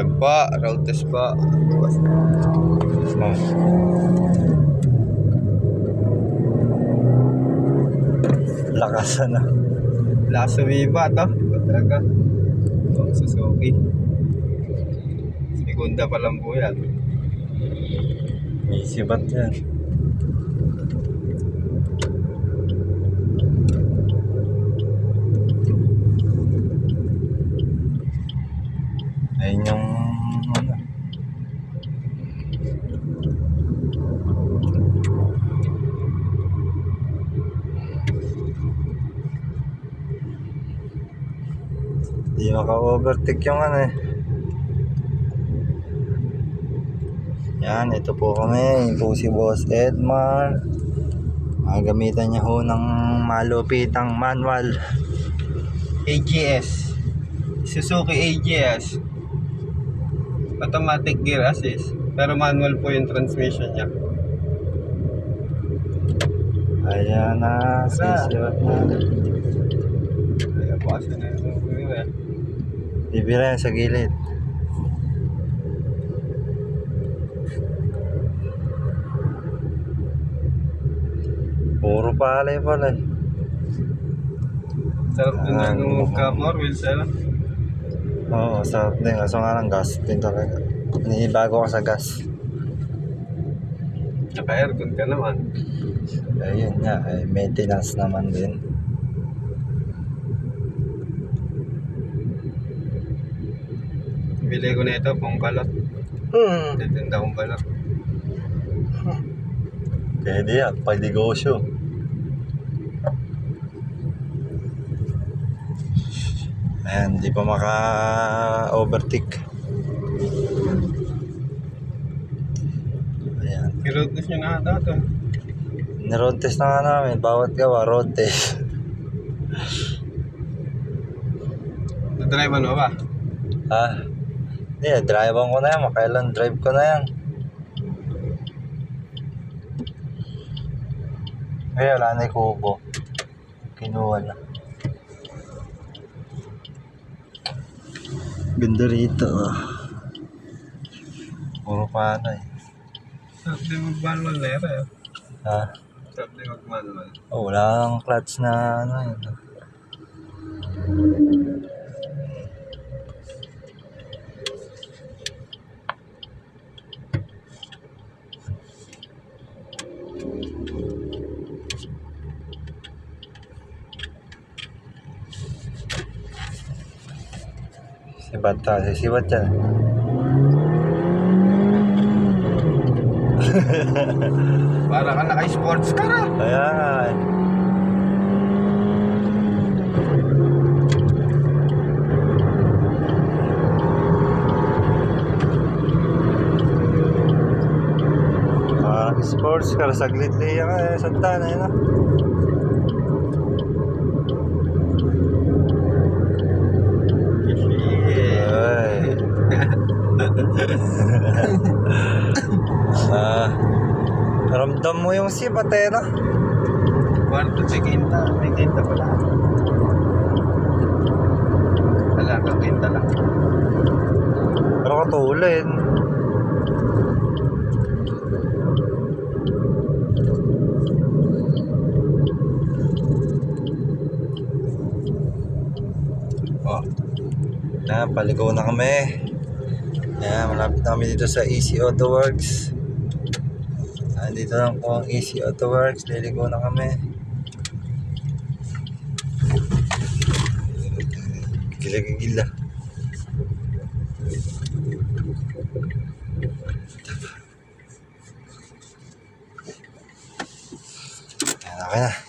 Ayan pa, road test pa. Lakas na. Lakas sumiba to. Talaga. Ito, Suzuki. Segunda pa lang po yan. May sibat yan. Ayun yung ano. Di maka-overtake yung ano eh. Yan, ito po kami. Ito po si Boss Edmar. Gamitan niya ho ng malupitang manual AGS. Suzuki AGS. Automatic gear assist. Pero manual po yung transmission niya. Ayan na, sisibat na. Ayan po kasi na yung gear eh. Bibira yan sa gilid. Puro palay pala eh. Sarap din na yung ka-4 wheels eh. Oo, sarap din. Kaso nga lang gas din talaga. Inibago ka sa gas. Naka-aircon ka naman. Ayun nga, ay maintenance naman din. Bili ko na ito pang balot. Titinda kong balot. Pwede yan, pag-negosyo. Ayan, di pa maka-overtake. Ayan. I-road test nyo na ata ito. Road test na nga namin, bawat gawa, road test. Na-drive mo ba? Hindi, drivean ko na yan, makailan drive ko na yan. Kaya wala na yung kubo. Kinuha na. Ganda rito. Puro paano eh. Sarap din mag-manual na yun eh. Sarap din mag-manual. Oh, wala kang clutch na ano yun. Sibat yan. Para ka naka-sports car ah. Ayan. Sports car, saglit liya ka eh. Santana yun ah. Ramdam mo yung sibat eh no? Kwarto, tikinta. May kinta pala. Wala kang kinta lang. Pero katulin. Oh. Paligaw na kami. Ayan, malapit na kami dito sa Easy Auto Works. Dito lang po ang Easy Auto Works. Liligo na kami. Gila-gila. Ayan, okay na.